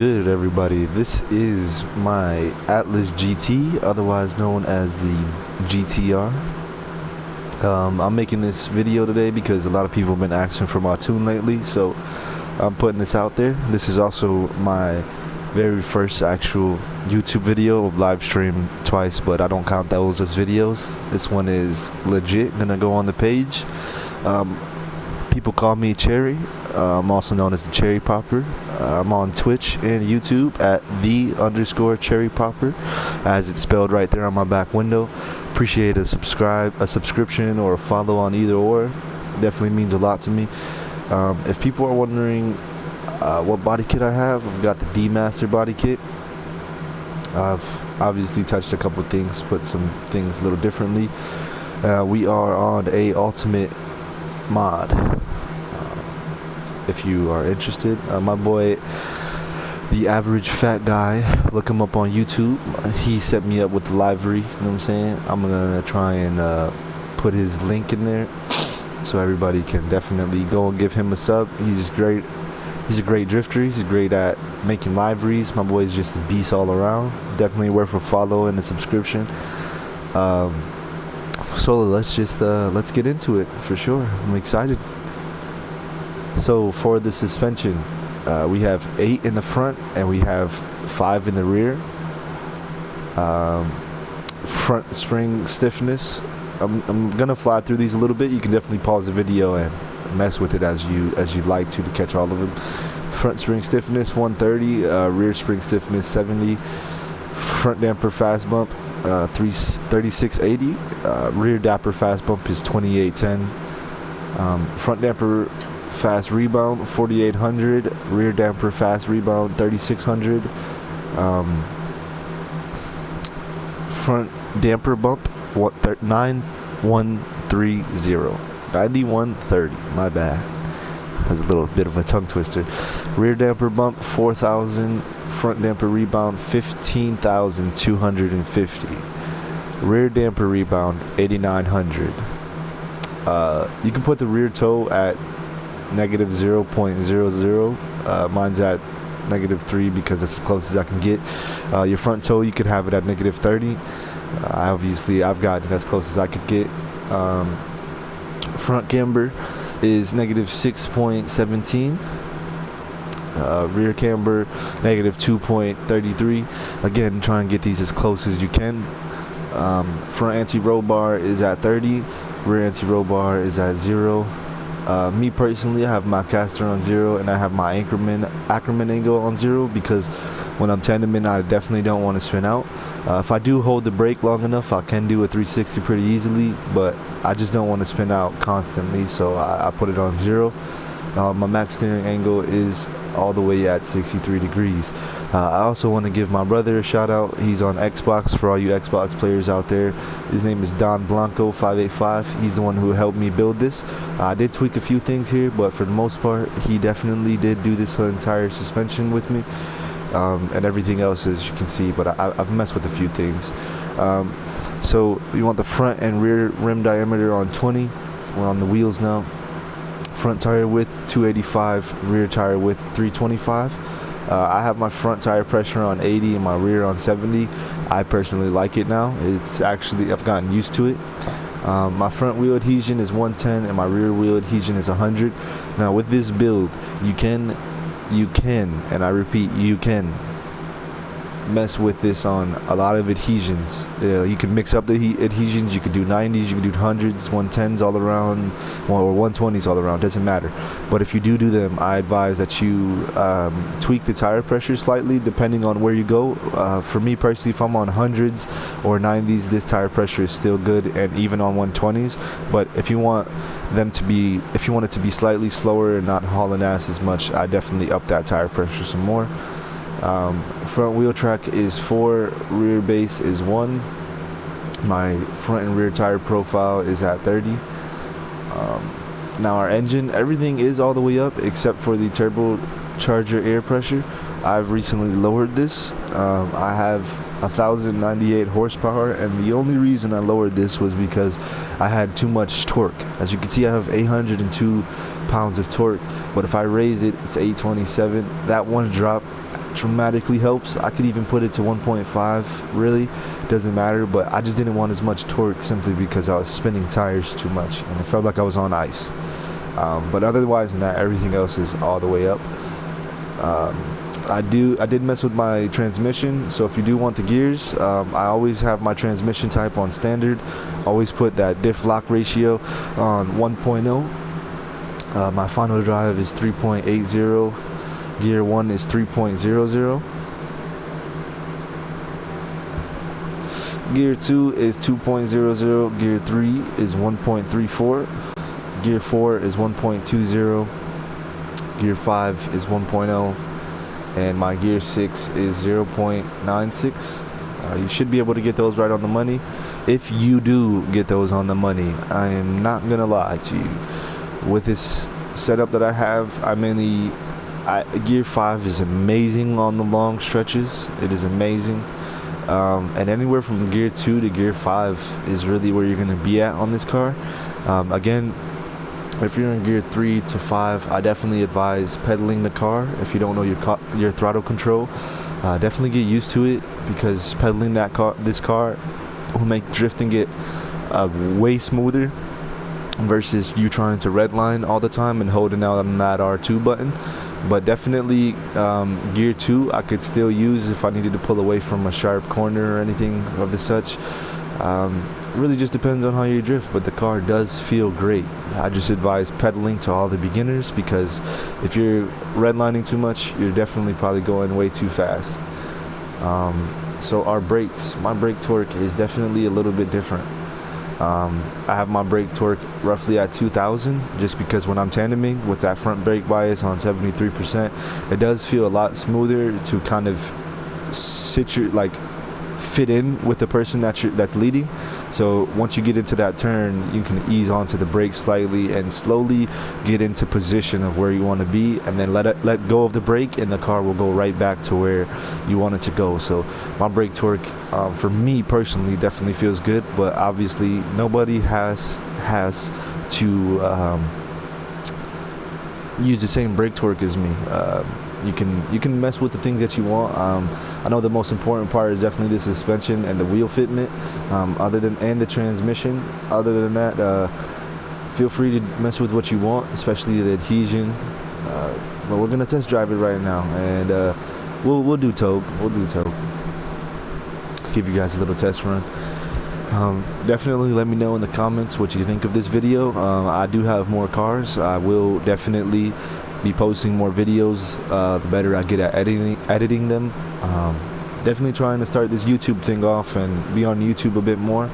Good, everybody. This is my Atlas GT, otherwise known as the GTR. I'm making this video today because a lot of people have been asking for my tune lately, so I'm putting this out there. This is also my very first actual YouTube video. Live stream twice, but I don't count those as videos. This one is legit gonna go on the page. People call me Cherry. I'm also known as the Cherry Popper. I'm on Twitch and YouTube at _Cherry Popper, as it's spelled right there on my back window. Appreciate a subscription or a follow on either or. Definitely means a lot to me. If people are wondering what body kit I have, I've got the D Master body kit. I've obviously touched a couple things, put some things a little differently. We are on a ultimate mod. If you are interested, my boy the average fat guy, look him up on YouTube. He set me up with the livery, you know what I'm saying? I'm gonna try and put his link in there so everybody can definitely go and give him a sub. He's great. He's a great drifter. He's great at making liveries. My boy's just a beast all around. Definitely worth a follow and a subscription. So let's get into it for sure. I'm excited. So for the suspension, we have 8 in the front and we have 5 in the rear. Front spring stiffness. I'm gonna fly through these a little bit. You can definitely pause the video and mess with it as you'd like to catch all of them. Front spring stiffness 130, rear spring stiffness 70. Front damper fast bump 3680. Rear damper fast bump is 2810. Front damper fast rebound 4800. Rear damper fast rebound 3600. Front damper bump 9130. 9130, my bad. That's a little bit of a tongue twister. Rear damper bump 4000. Front damper rebound 15,250. Rear damper rebound 8900. You can put the rear toe at negative 0.00. Mine's at negative 3 because that's as close as I can get. Your front toe, you could have it at negative 30. I've gotten as close as I could get. Front camber is negative 6.17. Rear camber negative 2.33. Again, try and get these as close as you can. Front anti-roll bar is at 30. Rear anti-roll bar is at 0. Me personally, I have my caster on 0 and I have my Ackerman angle on 0 because when I'm tandeming, I definitely don't want to spin out. If I do hold the brake long enough, I can do a 360 pretty easily, but I just don't want to spin out constantly, so I put it on 0. My max steering angle is all the way at 63 degrees. I also want to give my brother a shout out. He's on Xbox, for all you Xbox players out there. His name is Don Blanco 585. He's the one who helped me build this. I did tweak a few things here, but for the most part, he definitely did do this entire suspension with me. And everything else, as you can see, but I've messed with a few things. So you want the front and rear rim diameter on 20. We're on the wheels now. Front tire width 285, rear tire width 325. I have my front tire pressure on 80 and my rear on 70. I personally like it now. It's actually, I've gotten used to it. My front wheel adhesion is 110 and my rear wheel adhesion is 100. Now with this build, you can, and I repeat, you can mess with this on a lot of adhesions. You can mix up the adhesions. You could do 90s, you can do 100s, 110s all around, or 120s all around, doesn't matter. But if you do them, I advise that you tweak the tire pressure slightly depending on where you go. For me personally, if I'm on 100s or 90s, this tire pressure is still good, and even on 120s. But if you want it to be slightly slower and not hauling ass as much, I definitely up that tire pressure some more. Front wheel track is 4, rear base is 1. My front and rear tire profile is at 30. Now our engine, everything is all the way up except for the turbocharger air pressure. I've recently lowered this. I have 1,098 horsepower, and the only reason I lowered this was because I had too much torque. As you can see, I have 802 pounds of torque, but if I raise it, it's 827. That one drop dramatically helps. I could even put it to 1.5, really doesn't matter, but I just didn't want as much torque simply because I was spinning tires too much and it felt like I was on ice. But otherwise than that, everything else is all the way up. I did mess with my transmission, so if you do want the gears, I always have my transmission type on standard. Always put that diff lock ratio on 1.0. My final drive is 3.80. Gear 1 is 3.00. Gear 2 is 2.00. Gear 3 is 1.34. Gear 4 is 1.20. Gear 5 is 1.0. And my gear 6 is 0.96. You should be able to get those right on the money. If you do get those on the money, I am not gonna lie to you. With this setup that I have, gear 5 is amazing on the long stretches. It is amazing. And anywhere from gear 2 to gear 5 is really where you're gonna be at on this car. Again, if you're in gear 3 to 5, I definitely advise pedaling the car. If you don't know your throttle control, definitely get used to it, because pedaling this car will make drifting it way smoother versus you trying to redline all the time and holding out on that R2 button. But definitely gear 2 I could still use if I needed to pull away from a sharp corner or anything of the such. Really just depends on how you drift, but the car does feel great. I just advise pedaling to all the beginners, because if you're redlining too much, you're definitely probably going way too fast. So our brakes, my brake torque is definitely a little bit different. I have my brake torque roughly at 2,000, just because when I'm tandeming with that front brake bias on 73%, it does feel a lot smoother to kind of fit in with the person that's leading. So once you get into that turn, you can ease onto the brakes slightly and slowly get into position of where you want to be, and then let go of the brake, and the car will go right back to where you want it to go. So my brake torque, for me personally, definitely feels good, but obviously nobody has to use the same brake torque as me. You can mess with the things that you want. I know the most important part is definitely the suspension and the wheel fitment, and the transmission. Other than that, feel free to mess with what you want, especially the adhesion. But we're gonna test drive it right now, and we'll do tow. Give you guys a little test run. Definitely let me know in the comments what you think of this video. I do have more cars. I will definitely be posting more videos the better I get at editing them. Definitely trying to start this YouTube thing off and be on YouTube a bit more,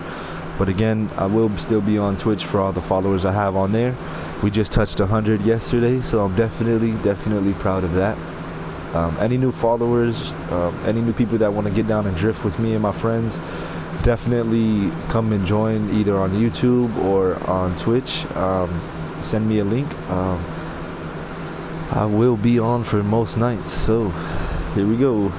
but again, I will still be on Twitch for all the followers I have on there. We just touched 100 yesterday, so I'm definitely proud of that. Any new followers, any new people that want to get down and drift with me and my friends, definitely come and join either on YouTube or on Twitch. Send me a link. I will be on for most nights, so here we go.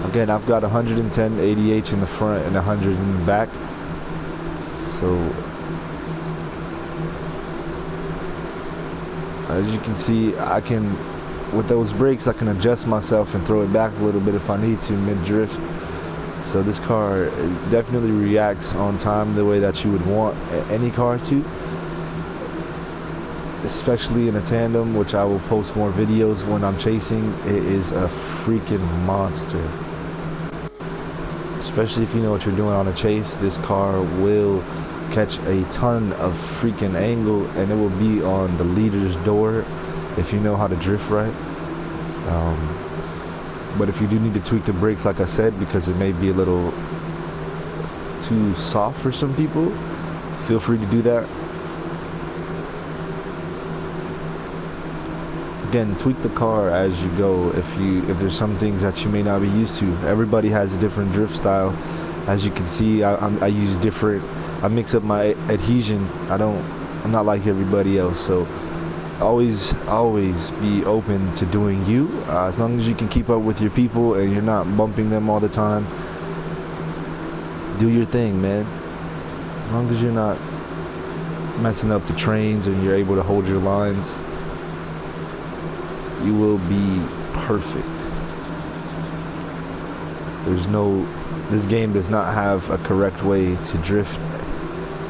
Again, I've got 110 ADH in the front and 100 in the back, so as you can see, with those brakes I can adjust myself and throw it back a little bit if I need to mid-drift. So this car definitely reacts on time the way that you would want any car to, especially in a tandem, which I will post more videos when I'm chasing. It is a freaking monster. Especially if you know what you're doing on a chase, this car will catch a ton of freaking angle, and it will be on the leader's door if you know how to drift right. But if you do need to tweak the brakes, like I said, because it may be a little too soft for some people, feel free to do that. Again, tweak the car as you go. If there's some things that you may not be used to, everybody has a different drift style. As you can see, I use different. I mix up my adhesion. I'm not like everybody else. So always be open to doing you. As long as you can keep up with your people and you're not bumping them all the time, do your thing, man. As long as you're not messing up the trains and you're able to hold your lines. you will be perfect. This game does not have a correct way to drift.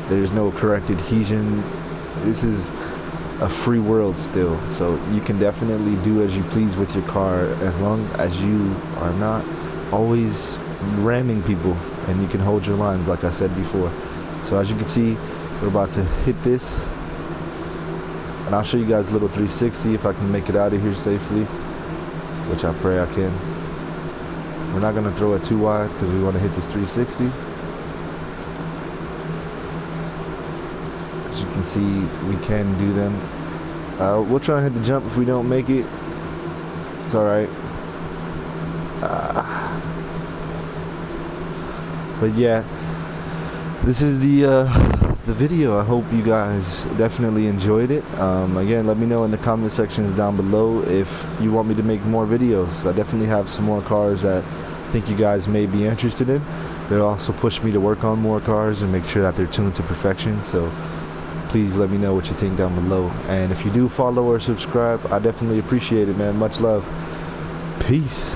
There's no correct adhesion. This is a free world still, so you can definitely do as you please with your car as long as you are not always ramming people and you can hold your lines like I said before. So as you can see, we're about to hit this, and I'll show you guys a little 360 if I can make it out of here safely, which I pray I can. We're not going to throw it too wide because we want to hit this 360. As you can see, we can do them. We'll try and hit the jump. If we don't make it, it's alright. But yeah, this is the video. I hope you guys definitely enjoyed it. Again, let me know in the comment sections down below if you want me to make more videos. I definitely have some more cars that I think you guys may be interested in. They'll also push me to work on more cars and make sure that they're tuned to perfection. So please let me know what you think down below. And if you do follow or subscribe, I definitely appreciate it, man. Much love. Peace.